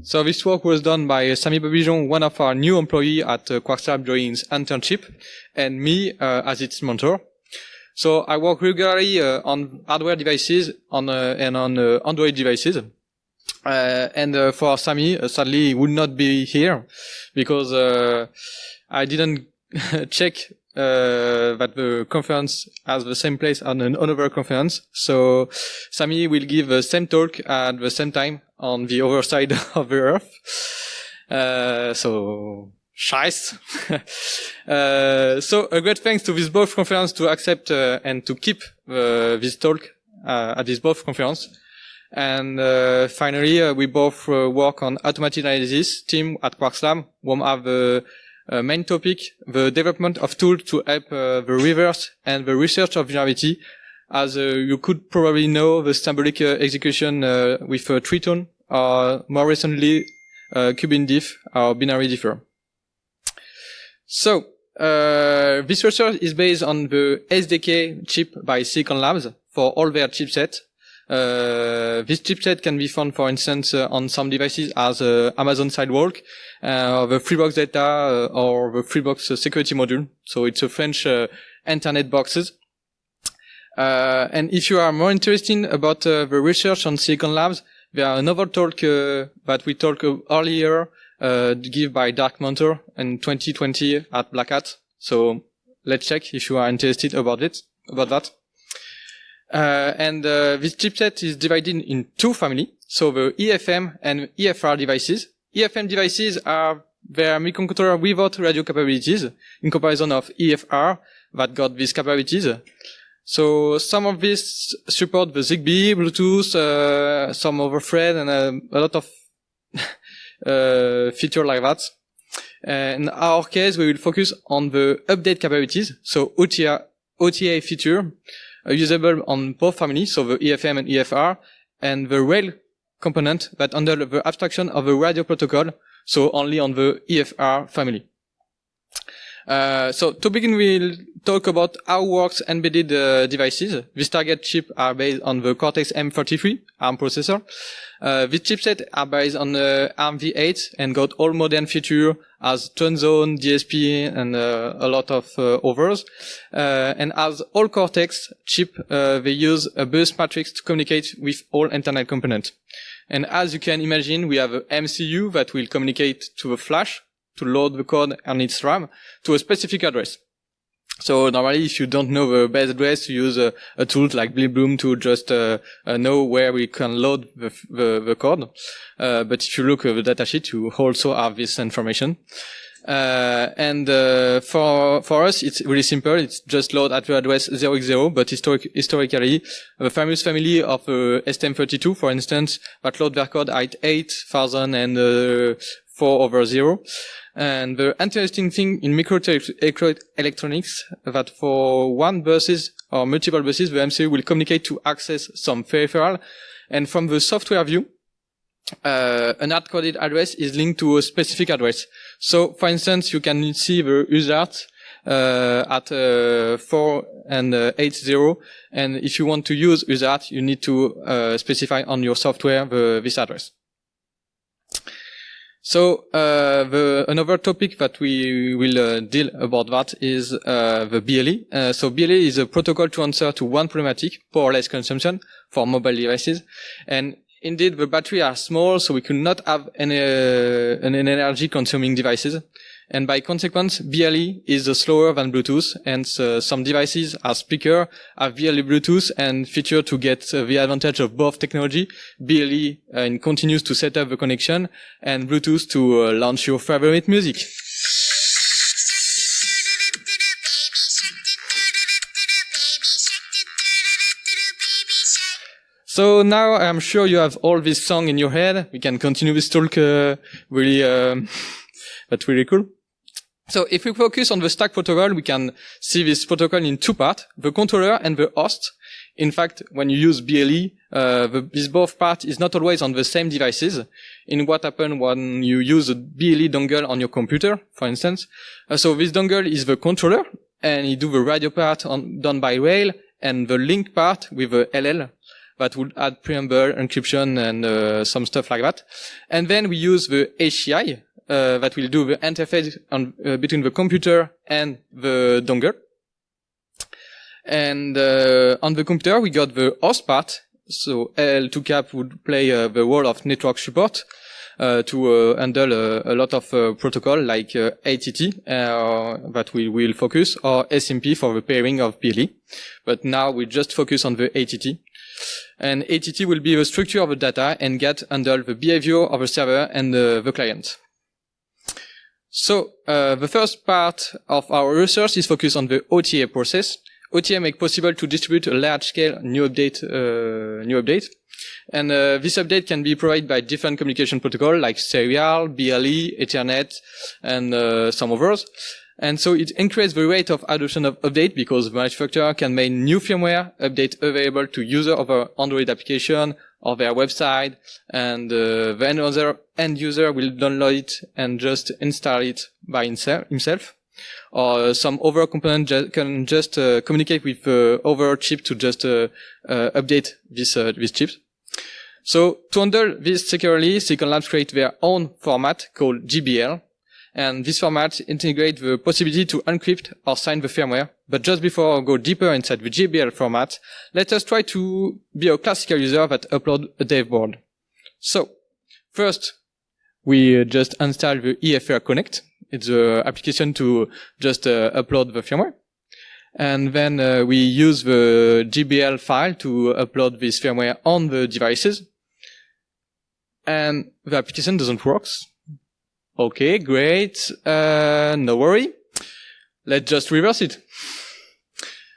So this work was done by Sami, one of our new employees at Quarkslab during his internship, and me as its mentor. So I work regularly on hardware devices and on Android devices. And for Sami, sadly, he would not be here because I didn't check that the conference has the same place as another conference. So Sami will give the same talk at the same time on the other side of the earth. So scheiß. So a great thanks to this both conference to accept and to keep this talk at this both conference. And finally, we both work on automated analysis team at Quarkslab. We have the main topic, the development of tools to help the reverse and the research of vulnerability. As you could probably know, the symbolic execution with Triton, or more recently, Kubindiff or binary differ. So, this research is based on the SDK chip by Silicon Labs for all their chipset. This chipset can be found, for instance, on some devices as Amazon Sidewalk, the Freebox data, or the Freebox security module. So it's a French internet boxes. And if you are more interested about the research on Silicon Labs, there are another talk that we talked earlier, given by Dark Mentor in 2020 at Black Hat. So let's check if you are interested about that. And this chipset is divided in two families, so the EFM and EFR devices. EFM devices are their microcontroller without radio capabilities, in comparison of EFR that got these capabilities. So some of these support the Zigbee, Bluetooth, some overthread, and a lot of feature like that. In our case, we will focus on the update capabilities, so OTA feature, usable on both families, so the EFM and EFR, and the rail component that under the abstraction of the radio protocol, so only on the EFR family. So to begin, we'll talk about how works embedded devices. These target chips are based on the Cortex M33 ARM processor. This chipset are based on ARM v8 and got all modern features as turn zone, DSP, and a lot of others. And as all Cortex chip, they use a bus matrix to communicate with all internal components. And as you can imagine, we have a MCU that will communicate to the flash to load the code on its RAM to a specific address. So normally, if you don't know the base address, you use a tool like Blibloom to just know where we can load the code. But if you look at the datasheet, you also have this information. And for us, it's really simple. It's just load at the address 0x0, but historically, the famous family of STM32, for instance, that load their code at 8004/0. And the interesting thing in microelectronics that for one buses or multiple buses, the MCU will communicate to access some peripheral. And from the software view, an hard-coded address is linked to a specific address. So, for instance, you can see the USART at 4 and 80. And if you want to use USART, you need to specify on your software this address. So, another topic that we will deal about that is the BLE. So BLE is a protocol to answer to one problematic, powerless consumption for mobile devices. And indeed, the battery are small, so we could not have an energy consuming devices. And by consequence, BLE is slower than Bluetooth, and some devices are speaker, have BLE Bluetooth, and feature to get the advantage of both technology. BLE continues to set up the connection, and Bluetooth to launch your favorite music. So now I'm sure you have all this song in your head. We can continue this talk that's really cool. So if we focus on the stack protocol, we can see this protocol in two parts, the controller and the host. In fact, when you use BLE, this both part is not always on the same devices. In what happens when you use a BLE dongle on your computer, for instance. So this dongle is the controller, and you do the radio part done by rail, and the link part with the LL that would add preamble, encryption, and some stuff like that. And then we use the HCI that will do the interface between the computer and the dongle. And on the computer, we got the host part. So L2CAP would play the role of network support to handle a lot of protocol like ATT that we will focus, or SMP for the pairing of PLE. But now we just focus on the ATT. And ATT will be the structure of the data and handle the behavior of the server and the client. So the first part of our research is focused on the OTA process. OTA make possible to distribute a large-scale new update. And this update can be provided by different communication protocol like Serial, BLE, Ethernet, and some others. And so it increases the rate of adoption of update because the manufacturer can make new firmware update available to user of our Android application or their website, and the end user will download it and just install it by himself. Or some other component can just communicate with the other chip to just update this chip. So to handle this securely, Silicon Labs create their own format called GBL. And this format integrates the possibility to encrypt or sign the firmware. But just before I go deeper inside the GBL format, let us try to be a classical user that upload a dev board. So first, we just install the EFR Connect. It's the application to just upload the firmware. And then we use the GBL file to upload this firmware on the devices. And the application doesn't work. Okay, great. No worry. Let's just reverse it.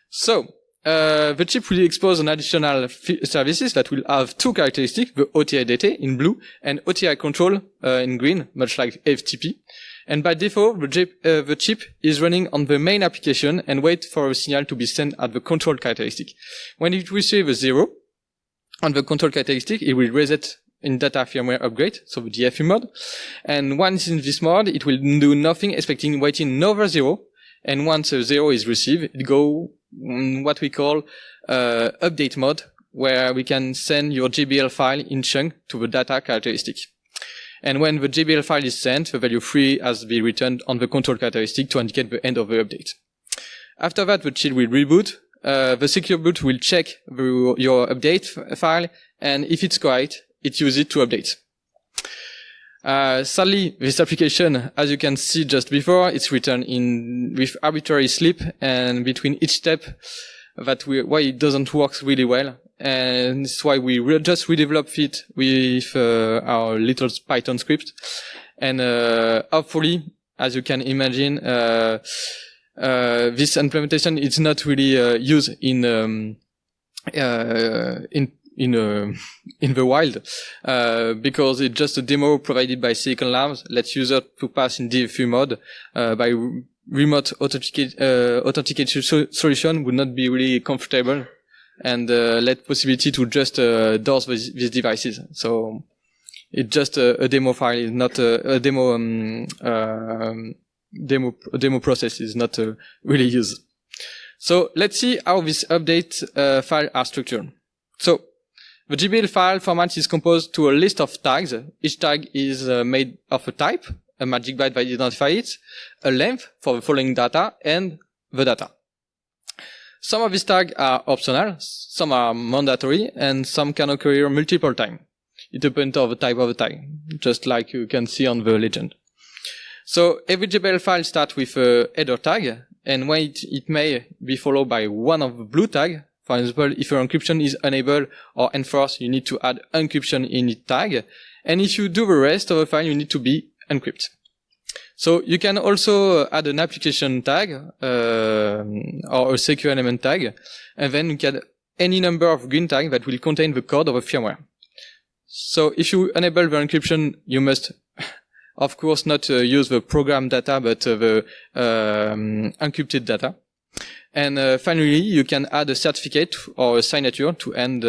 So, the chip will expose an additional services that will have two characteristics, the OTA data in blue and OTI control in green, much like FTP. And by default, the chip is running on the main application and wait for a signal to be sent at the control characteristic. When it receives a 0 on the control characteristic, it will reset in data firmware upgrade, so the DFU mode. And once in this mode, it will do nothing, expecting waiting another 0. And once a 0 is received, it go what we call update mode, where we can send your GBL file in chunk to the data characteristic. And when the GBL file is sent, the value 3 has been returned on the control characteristic to indicate the end of the update. After that, the chip will reboot. The secure boot will check your update file, and if it's correct, it uses it to update. Sadly, this application, as you can see just before, it's written in with arbitrary sleep, and between each step, why it doesn't work really well. And that's why we just redevelop it with our little Python script. And hopefully, as you can imagine, this implementation is not really used in the wild, because it's just a demo provided by Silicon Labs. Let's use it to pass in DFU mode by remote authentication solution would not be really comfortable, and let possibility to just DOS these devices. So it's just a demo file, is not a demo process is not really used. So let's see how this update file are structured. So the GBL file format is composed to a list of tags. Each tag is made of a type, a magic byte that identifies it, a length for the following data, and the data. Some of these tags are optional, some are mandatory, and some can occur multiple times. It depends on the type of the tag, just like you can see on the legend. So every GBL file starts with a header tag, and when it may be followed by one of the blue tags. For example, if your encryption is enabled or enforced, you need to add encryption in its tag. And if you do the rest of the file, you need to be encrypted. So you can also add an application tag or a secure element tag, and then you can add any number of green tags that will contain the code of a firmware. So if you enable the encryption, you must, of course, not use the program data, but the encrypted data. And finally, you can add a certificate or a signature to end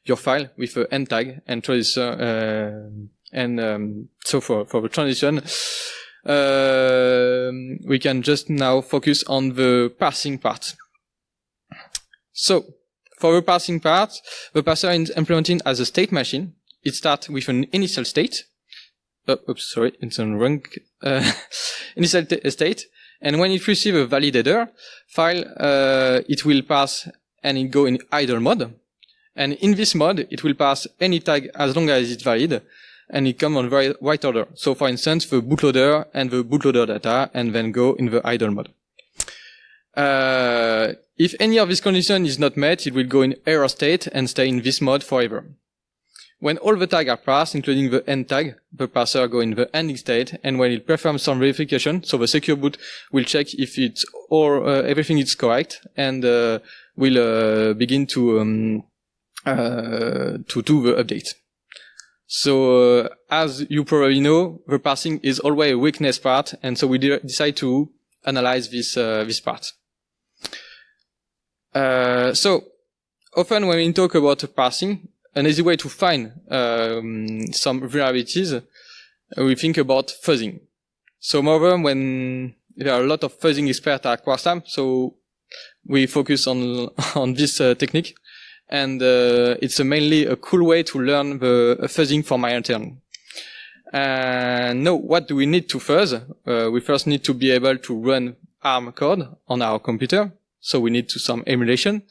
your file with an end tag and transition. So for the transition, we can just now focus on the parsing part. So for the parsing part, the parser is implemented as a state machine. It starts with an initial state. It's a wrong initial state. And when it receives a valid header file, it will pass and it go in idle mode. And in this mode, it will pass any tag as long as it's valid, and it comes on right order. So for instance, the bootloader and the bootloader data, and then go in the idle mode. If any of this condition is not met, it will go in error state and stay in this mode forever. When all the tags are passed, including the end tag, the parser go in the ending state, and when it performs some verification, so the secure boot will check if it's everything is correct, and will begin to do the update. So as you probably know, the parsing is always a weakness part, and so we decide to analyze this part. So often when we talk about parsing, an easy way to find some vulnerabilities, we think about fuzzing. So moreover, when there are a lot of fuzzing experts at Quarsam, so we focus on this technique, and it's mainly a cool way to learn the fuzzing for my intern. Now, what do we need to fuzz? We first need to be able to run ARM code on our computer. So we need some emulation,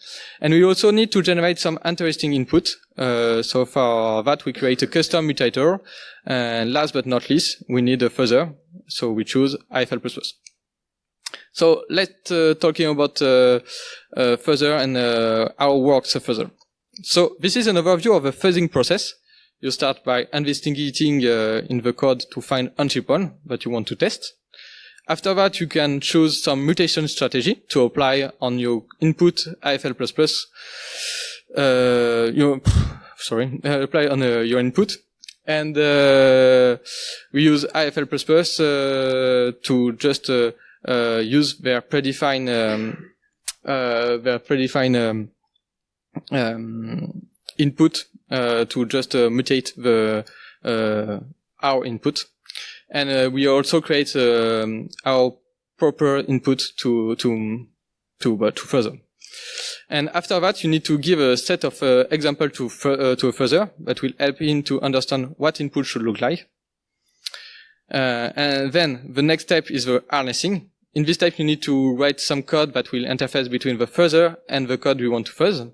and we also need to generate some interesting input. So for that, we create a custom mutator. And last but not least, we need a fuzzer. So we choose IFL++. So let's talking about fuzzer and how works a fuzzer. So this is an overview of a fuzzing process. You start by investigating in the code to find entry point that you want to test. After that, you can choose some mutation strategy to apply on your input IFL++. Apply on your input. And we use IFL++ to just use their predefined input to just mutate our input. And we also create our proper input to fuzzer. And after that, you need to give a set of example to a fuzzer that will help him to understand what input should look like. And then the next step is the harnessing. In this step, you need to write some code that will interface between the fuzzer and the code we want to fuzz.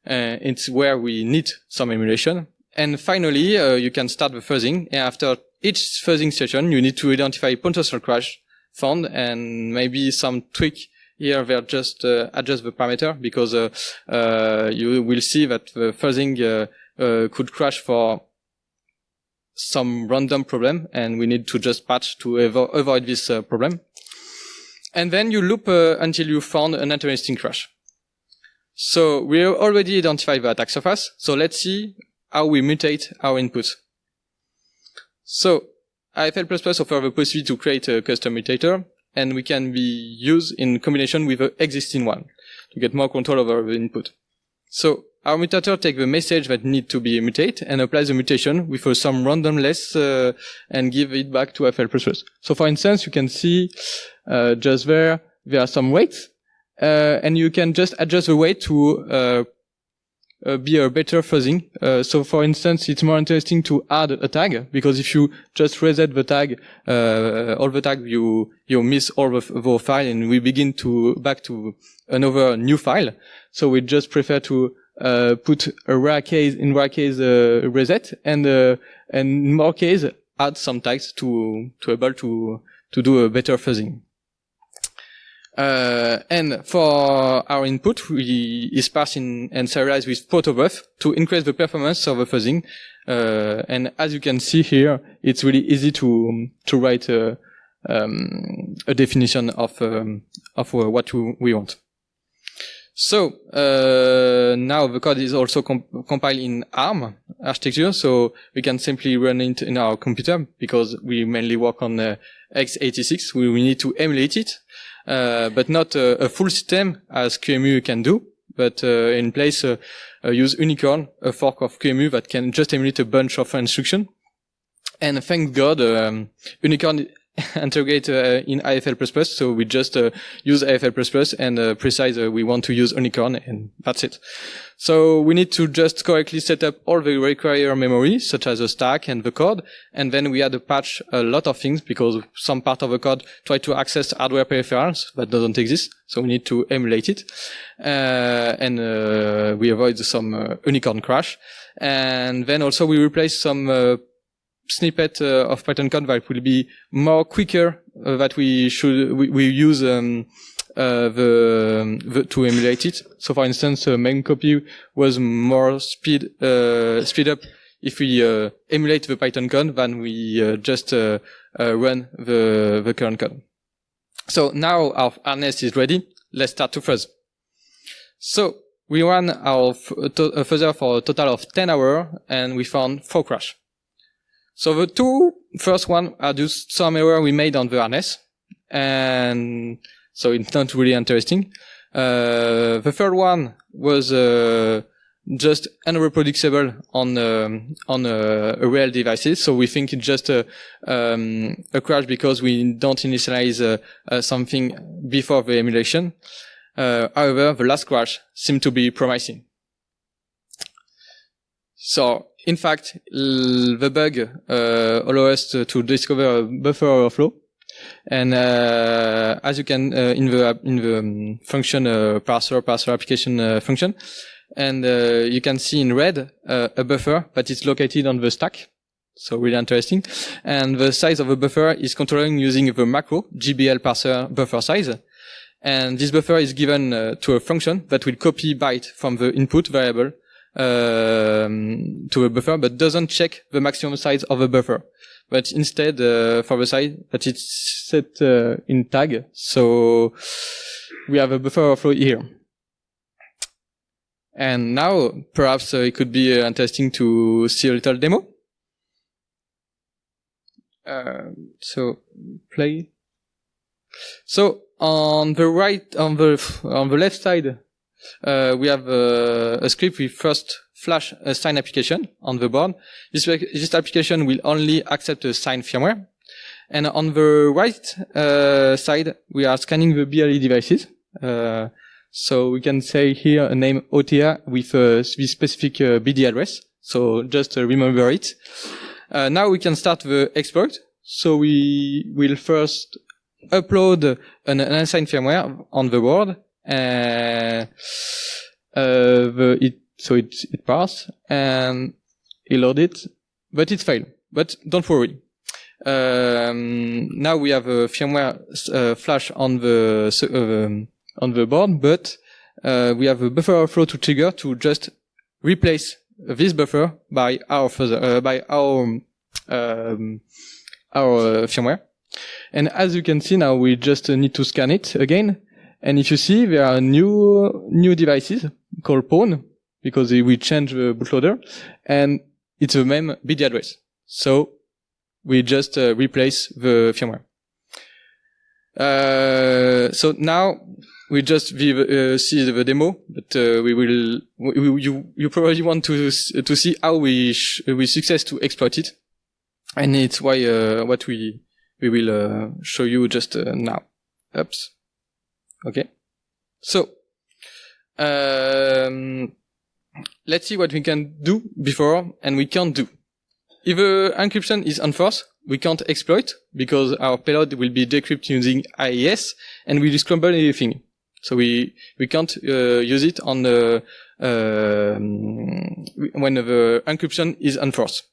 It's where we need some emulation. And finally, you can start the fuzzing. And after each fuzzing session, you need to identify potential crash found, and maybe some tweak here where just adjust the parameter, because you will see that the fuzzing could crash for some random problem, and we need to just patch to avoid this problem. And then you loop until you found an interesting crash. So we already identified the attack surface. So let's see how we mutate our input. So IFL++ offers the possibility to create a custom mutator, and we can be used in combination with the existing one to get more control over the input. So our mutator takes the message that needs to be mutated and applies the mutation with some randomness and give it back to IFL++. So for instance, you can see just there are some weights, and you can just adjust the weight to be a better fuzzing. So for instance, it's more interesting to add a tag, because if you just reset the tag, all the tag, you miss all the file, and we begin back to another new file. So we just prefer to put a rare case reset, and in more case add some tags to able to do a better fuzzing. And for our input, is parsed and serialized with protobuf to increase the performance of the fuzzing. And as you can see here, it's really easy to write a definition of what we want. So now the code is also compiled in ARM architecture, so we can simply run it in our computer, because we mainly work on x86. We need to emulate it. But not a full system as QEMU can do, but in place use Unicorn, a fork of QEMU that can just emulate a bunch of instructions. And thank God, Unicorn integrate in AFL++. So we just use AFL++ and precise we want to use unicorn, and that's it. So we need to just correctly set up all the required memory, such as the stack and the code, and then we had to patch a lot of things because some part of the code try to access hardware peripherals that doesn't exist. So we need to emulate it, and we avoid some unicorn crash. And then also we replace some snippet of Python code that will be more quicker that we use to emulate it. So for instance, main copy was more speed up if we emulate the Python code than we just run the current code. So now our harness is ready. Let's start to fuzz. So we ran our fuzzer for a total of 10 hours and we found 4 crash. So the two first one are just some error we made on the harness, and so it's not really interesting. The third one was just unreproducible on real devices, so we think it's just a crash because we don't initialize something before the emulation. However, the last crash seemed to be promising. So, in fact, the bug allows us to discover a buffer overflow, and as you can in the function parser application function, and you can see in red a buffer that is located on the stack. So really interesting, and the size of the buffer is controlling using the macro GBL parser buffer size. And this buffer is given to a function that will copy byte from the input variable to a buffer, but doesn't check the maximum size of the buffer. But instead, for the size that it's set in tag, so we have a buffer overflow here. And now, perhaps it could be interesting to see a little demo. So play. So on the left side, we have a script with first flash a signed application on the board. This application will only accept a signed firmware. And on the right side, we are scanning the BLE devices. So we can say here a name OTA with this specific BD address. So just remember it. Now we can start the exploit. So we will first upload an unassigned firmware on the board. So it passed and it loaded, but it failed. But don't worry. Now we have a firmware flash on the board, but we have a buffer overflow to trigger to just replace this buffer by our firmware. And as you can see now, we just need to scan it again. And if you see, there are new devices called pawn because we change the bootloader, and it's the same BD address. So we just replace the firmware. So now we just see the demo, but you probably want to see how we success to exploit it, and it's why what we will show you just now. Oops. Okay. So let's see what we can do before and we can't do. If the encryption is unforced, we can't exploit because our payload will be decrypted using IES and we will scramble everything. So we can't use it on the when the encryption is unforced.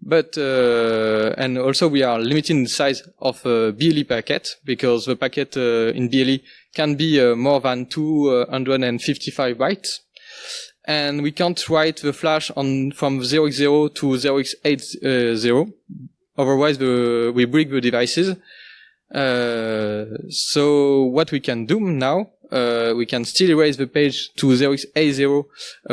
But and also we are limiting the size of a BLE packet because the packet in BLE can be more than 255 bytes. And we can't write the flash from 0x0 to 0x80. Otherwise, we break the devices. So what we can do now, we can still erase the page to 0x80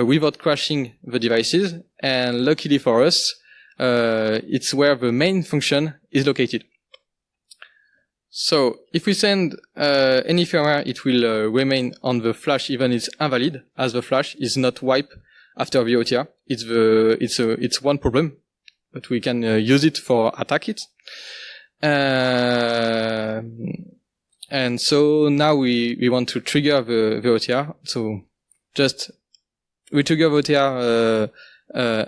without crashing the devices. And luckily for us, it's where the main function is located. So if we send any firmware, it will remain on the flash even it's invalid, as the flash is not wiped after the OTR. It's one problem, but we can use it for attack it. And so now we want to trigger the OTR. So just we trigger the OTR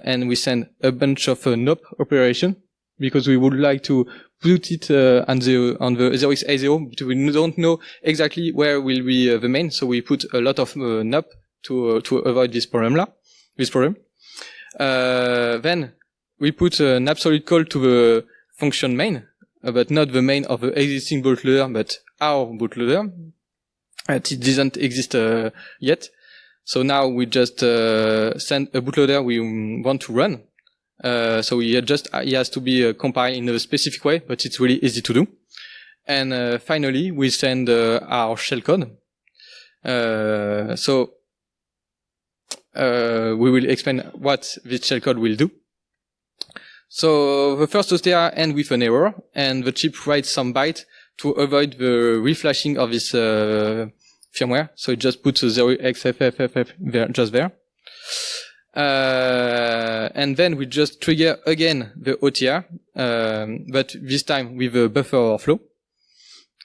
and we send a bunch of NOP operation because we would like to put it on the 0xA0, but we don't know exactly where will be the main. So we put a lot of NOP to avoid this problem. Then we put an absolute call to the function main, but not the main of the existing bootloader, but our bootloader. It doesn't exist yet. So now we just send a bootloader we want to run. So he has to be compiled in a specific way, but it's really easy to do. And finally, we send our shellcode. So we will explain what this shellcode will do. So the first OTR ends with an error, and the chip writes some byte to avoid the reflashing of this firmware. So it just puts a 0xFFFF there, just there. And then we just trigger again the OTR, but this time with a buffer overflow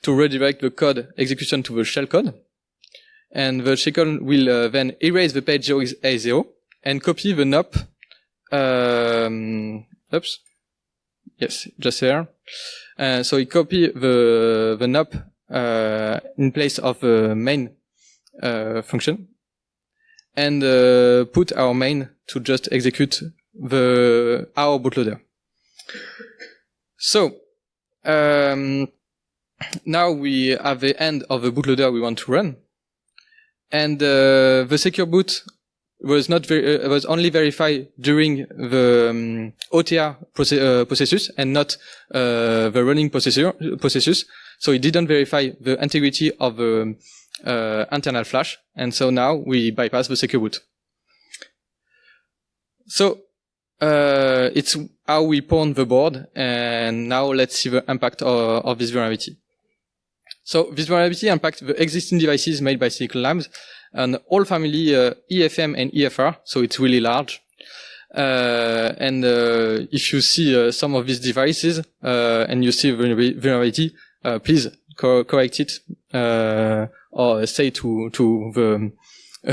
to redirect the code execution to the shellcode. And the shellcode will then erase the page 0xA0 and copy the NOP. Oops. Yes, just there. So we copy the NOP in place of the main function, and put our main to just execute our bootloader. So now we have the end of the bootloader we want to run, and the secure boot was only verified during the OTR processes and not the running processes. So it didn't verify the integrity of the internal flash, and so now we bypass the secure boot. So it's how we pawn the board, and now let's see the impact of this vulnerability. So this vulnerability impacts the existing devices made by Silicon Labs and all family EFM and EFR, so it's really large. And if you see some of these devices and you see vulnerability, please correct it or say to the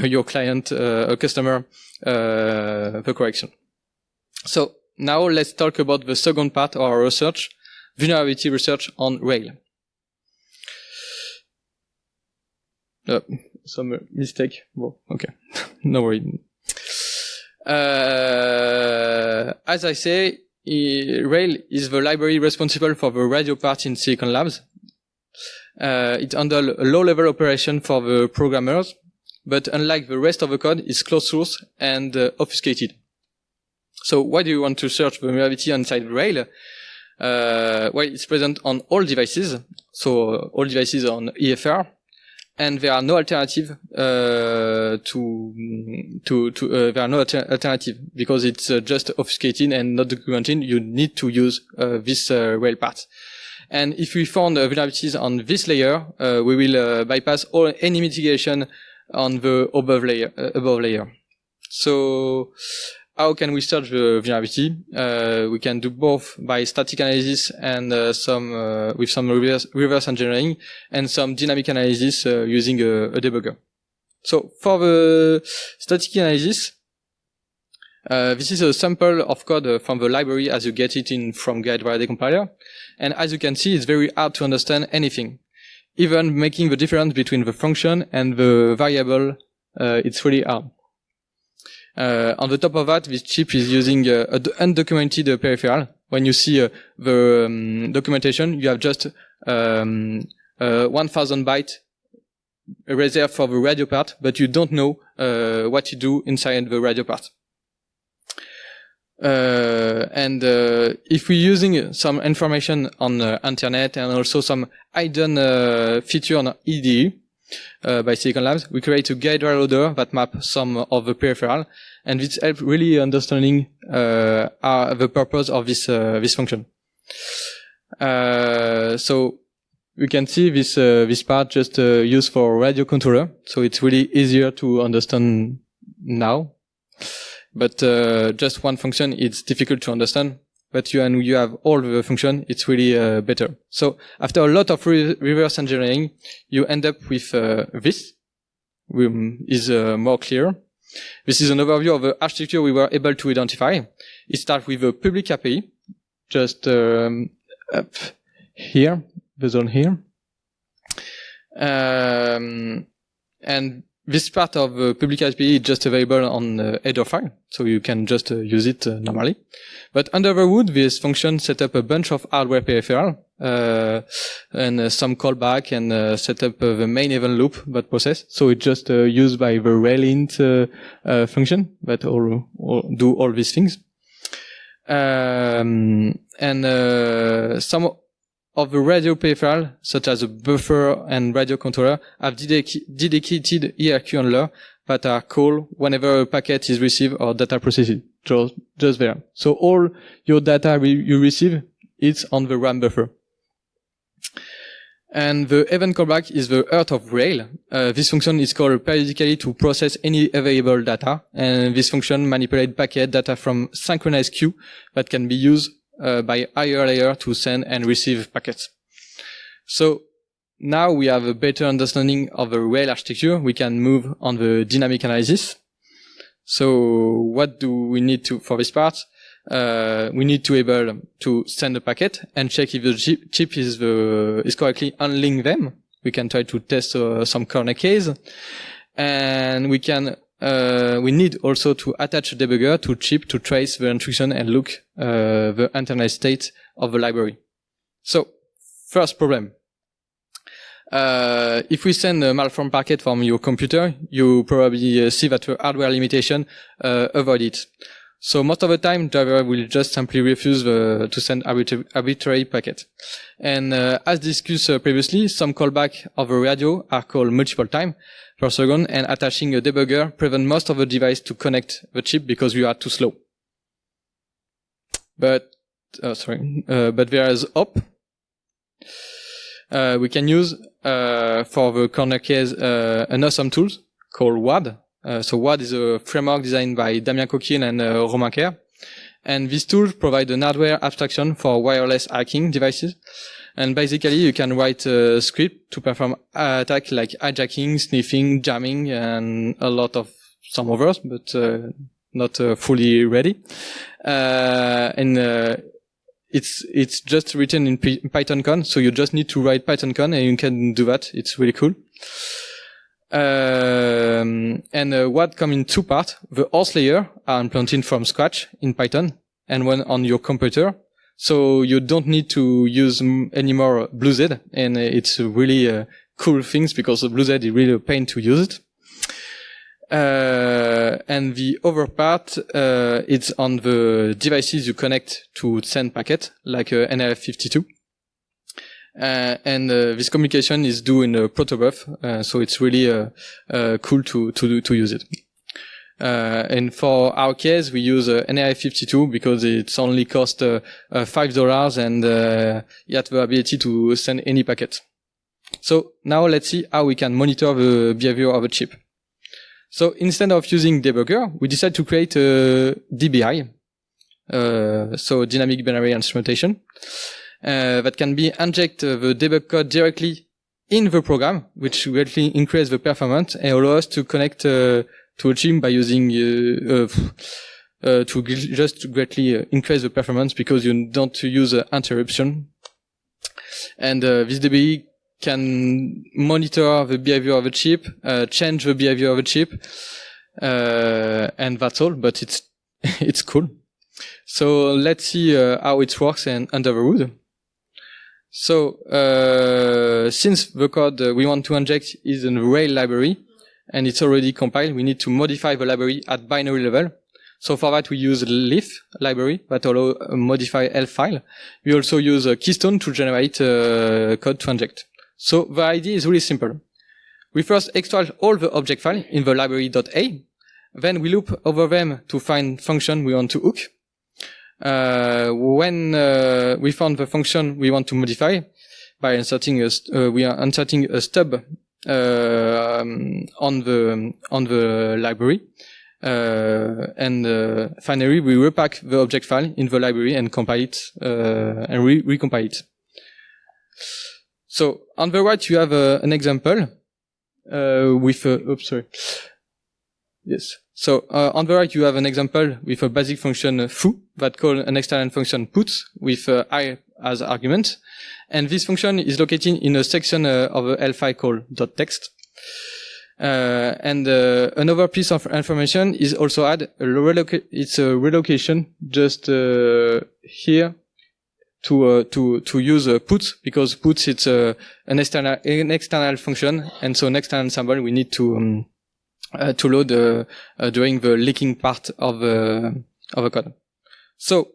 your client or customer the correction. So now let's talk about the second part of our research, vulnerability research on Rail. Some mistake. Well, okay, no worry. As I say, Rail is the library responsible for the radio part in Silicon Labs. It handles a low-level operation for the programmers, but unlike the rest of the code, it's closed source and obfuscated. So why do you want to search vulnerability inside Rail? Well, it's present on all devices, so all devices on EFR, and there are no alternative alternative because it's just obfuscating and not documenting. You need to use this Rail part. And if we found vulnerabilities on this layer, we will bypass any mitigation on the above layer. So how can we search the vulnerability? We can do both by static analysis and with some reverse engineering and some dynamic analysis using a debugger. So for the static analysis, this is a sample of code from the library as you get it in from Guidewire decompiler. And as you can see, it's very hard to understand anything. Even making the difference between the function and the variable, it's really hard. On the top of that, this chip is using an undocumented peripheral. When you see the documentation, you have just 1,000 bytes reserved for the radio part, but you don't know what you do inside the radio part. And if we're using some information on the internet and also some hidden feature on IDE by Silicon Labs, we create a Guidewire loader that maps some of the peripheral, and this helps really understanding the purpose of this function. So we can see this part just used for radio controller, so it's really easier to understand now. But just one function, it's difficult to understand. but you have all the function, it's really better. So after a lot of reverse engineering, you end up with this, is more clear. This is an overview of the architecture we were able to identify. It starts with a public API, just up here, the zone here. And this part of the public API is just available on the header file, so you can just use it normally. But under the hood, this function set up a bunch of hardware peripheral and some callback and set up the main event loop that process. So it's just used by the railint function that do all these things. And some of the radio peripheral, such as a buffer and radio controller, have dedicated hierarchy handler that are called whenever a packet is received or data processed. Just there. So all your data you receive, it's on the RAM buffer. And the event callback is the heart of Rail. This function is called periodically to process any available data. And this function manipulates packet data from synchronized queue that can be used by higher layer to send and receive packets. So now we have a better understanding of the Rail architecture. We can move on the dynamic analysis. So what do we need to for this part? We need to be able to send a packet and check if the chip is correctly unlink them. We can try to test some corner case, and we need also to attach a debugger to chip to trace the instruction and look the internal state of the library. So first problem. If we send a malformed packet from your computer, you probably see that the hardware limitation avoid it. So most of the time, driver will just simply refuse to send arbitrary packet. And as discussed previously, some callback of a radio are called multiple times per second, and attaching a debugger prevent most of the device to connect the chip because you are too slow. But there is hope. We can use for the corner case an awesome tool called WAD. So WAD is a framework designed by Damien Coquille and Romain Kerr. And this tool provides an hardware abstraction for wireless hacking devices. And basically you can write a script to perform attacks like hijacking, sniffing, jamming, and a lot of some others, but not fully ready. It's just written in Python code, so you just need to write Python code and you can do that. It's really cool. What come in two parts. The host layer are implemented from scratch in Python and one on your computer. So you don't need to use anymore BlueZ, and it's really cool things because BlueZ is really a pain to use it. And the other part, it's on the devices you connect to send packet, like NRF52. This communication is done in a protobuf, so it's really cool to use it. And for our case, we use NRF52 because it's only cost $5 and you have the ability to send any packet. So now let's see how we can monitor the behavior of a chip. So instead of using debugger, we decided to create a DBI, so dynamic binary instrumentation, that can be inject the debug code directly in the program, which greatly increase the performance and allow us to connect to a chip by using to just greatly increase the performance because you don't use interruption. And this DBI can monitor the behavior of a chip, change the behavior of a chip, and that's all. But it's cool. So let's see how it works and under the hood. So since the code we want to inject is in the Rail library and it's already compiled, we need to modify the library at binary level. So for that we use leaf library that allow a modify elf file. We also use a keystone to generate code to inject. So the idea is really simple. We first extract all the object file in the library.a, then we loop over them to find function we want to hook. When we found the function we want to modify by inserting we are inserting a stub on the library, And finally, we repack the object file in the library and compile it, and recompile it. So on the right, you have an example with oops, sorry. Yes. So on the right, you have an example with a basic function foo that call an external function put with I as argument, and this function is located in a section of a L file called .text. And another piece of information is also add it's a relocation just here to use put, because put it's an external function, and so an external symbol we need to load during the leaking part of the code. So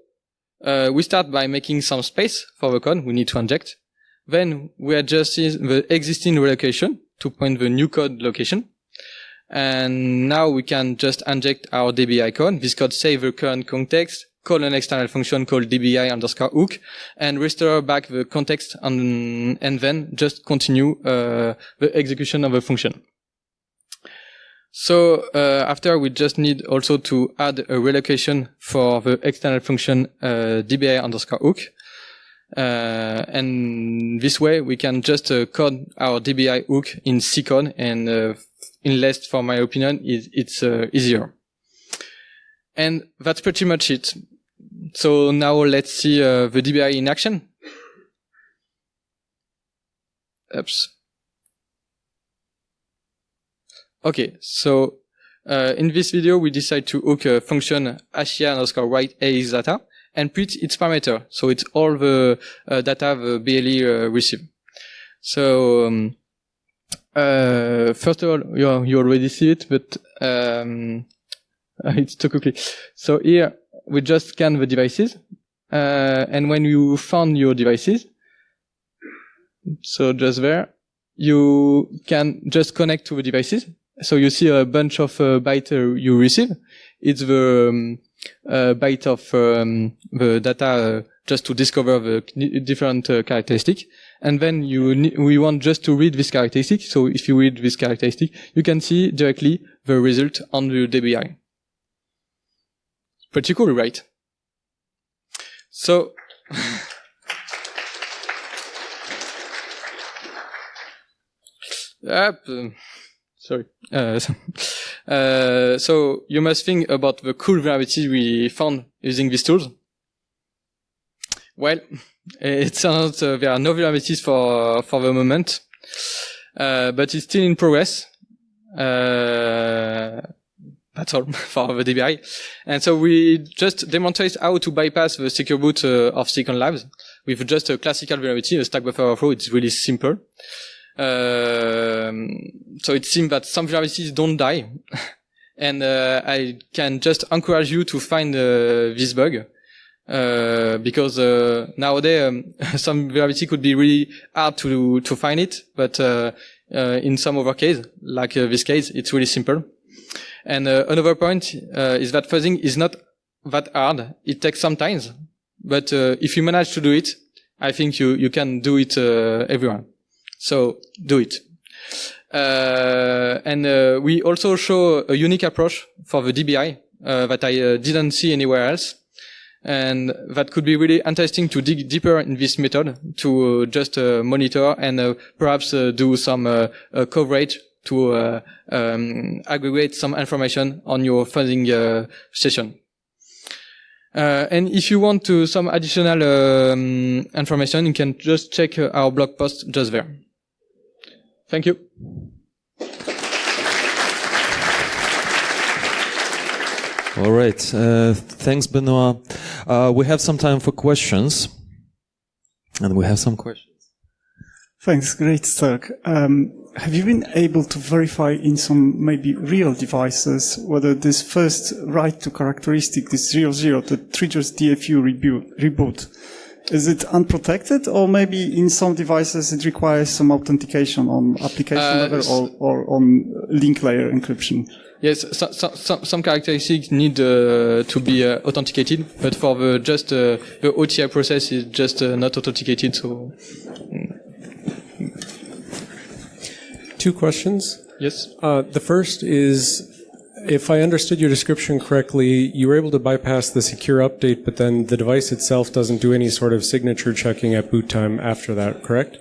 we start by making some space for the code we need to inject. Then we adjust the existing relocation to point the new code location. And now we can just inject our DBI code. This code save the current context, call an external function called DBI_hook, and restore back the context, and then just continue the execution of the function. So after, we just need also to add a relocation for the external function DBI_hook. And this way we can just code our DBI hook in C code, and in less, for my opinion, it's easier. And that's pretty much it. So now let's see the DBI in action. Oops. Okay, so in this video we decide to hook a function _write AX data and print its parameter. So it's all the data the BLE receive. So first of all, you already see it, but it's too quickly. So here we just scan the devices, and when you found your devices, so just there, you can just connect to the devices. So you see a bunch of bytes you receive. It's the byte of the data just to discover the different characteristic. And then we want just to read this characteristic. So if you read this characteristic, you can see directly the result on the DBI. Pretty cool, right? So sorry. So you must think about the cool vulnerabilities we found using these tools. Well, it turns out there are no vulnerabilities for the moment, but it's still in progress. That's all for the DBI. And so we just demonstrate how to bypass the secure boot of Silicon Labs with just a classical vulnerability, a stack buffer overflow. It's really simple. So it seems that some vulnerabilities don't die. And I can just encourage you to find this bug. Because nowadays some vulnerability could be really hard to find it, but in some other case, like this case, it's really simple. And another point is that fuzzing is not that hard. It takes some time, but if you manage to do it, I think you can do it everyone. So do it. And we also show a unique approach for the DBI that I didn't see anywhere else. And that could be really interesting to dig deeper in this method to just monitor and perhaps do some coverage to aggregate some information on your fuzzing session. And if you want to some additional information, you can just check our blog post just there. Thank you. All right. Thanks, Benoît. We have some time for questions. And we have some questions. Thanks. Great talk. Have you been able to verify in some maybe real devices whether this first write to characteristic, this 00 that triggers DFU reboot, is it unprotected, or maybe in some devices it requires some authentication on application level or on link layer encryption? Yes, some characteristics need to be authenticated, but for the OTI process is just not authenticated. So, two questions. Yes. The first is, if I understood your description correctly, you were able to bypass the secure update, but then the device itself doesn't do any sort of signature checking at boot time after that, correct?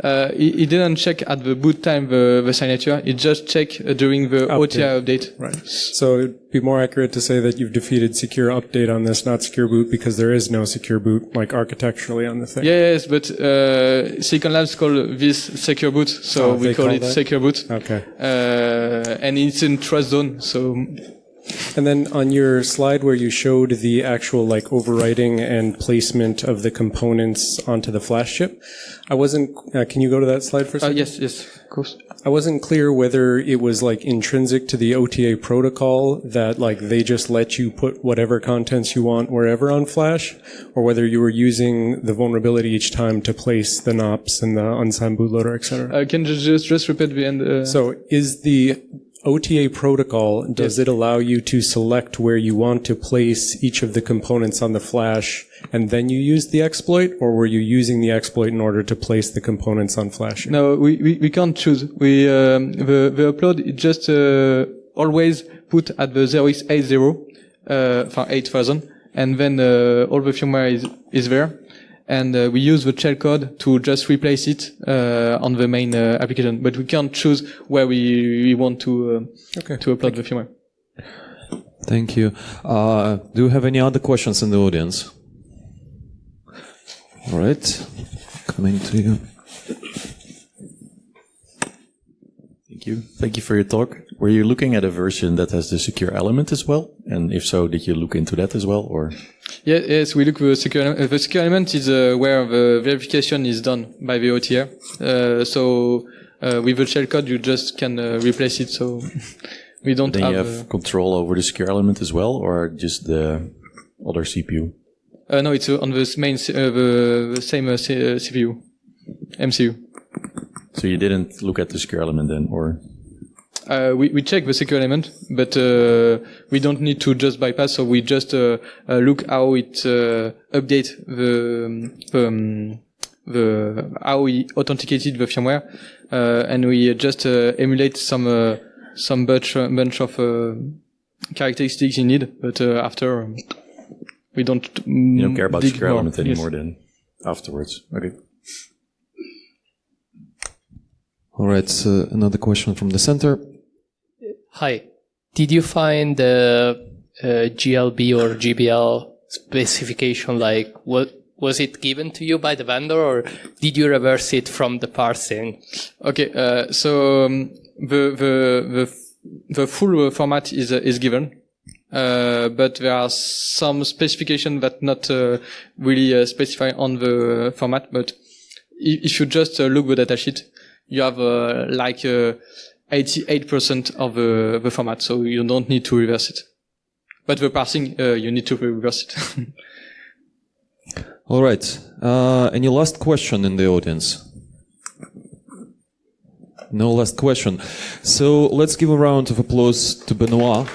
It didn't check at the boot time the signature. It just checked during the OTI update. Right. So it'd be more accurate to say that you've defeated secure update on this, not secure boot, because there is no secure boot, like architecturally on the thing. Yes, but Silicon Labs call this secure boot, so we call it secure boot. Okay. And it's in trust zone, so. And then on your slide where you showed the actual like overwriting and placement of the components onto the flash chip, I wasn't, can you go to that slide for a second? Yes, of course. I wasn't clear whether it was like intrinsic to the OTA protocol that like they just let you put whatever contents you want wherever on flash, or whether you were using the vulnerability each time to place the NOPs and the unsigned bootloader, etc. Can you just repeat the end? So is the OTA protocol, does it allow you to select where you want to place each of the components on the flash and then you use the exploit, or were you using the exploit in order to place the components on flash? No, we can't choose. The upload is just always put at the 0x80 for 8000, and then all the firmware is there. And we use the shellcode to just replace it on the main application, but we can't choose where we want to upload the firmware. Thank you. Do you have any other questions in the audience? All right, coming to you. Thank you for your talk. Were you looking at a version that has the secure element as well? And if so, did you look into that as well, or? Yes, we look at the secure element. The secure element is where the verification is done by the OTR. So with the shellcode, you just can replace it. So we don't then have. You have control over the secure element as well, or just the other CPU? No, it's on the main the same CPU, MCU. So you didn't look at the secure element then, or? We check the secure element, but we don't need to just bypass. So we just look how it update the how we authenticated the firmware, and we just emulate some bunch of characteristics you need. But after we don't. You don't care about the secure more. element anymore then afterwards. Okay. All right, so another question from the center. Hi. Did you find the GLB or GBL specification, like what was it given to you by the vendor, or did you reverse it from the parsing? Okay, so the full format is given, but there are some specifications that not really specify on the format. But if you just look the datasheet, you have 88% of the format, so you don't need to reverse it. But the parsing, you need to reverse it. All right. Any last question in the audience? No last question. So let's give a round of applause to Benoît.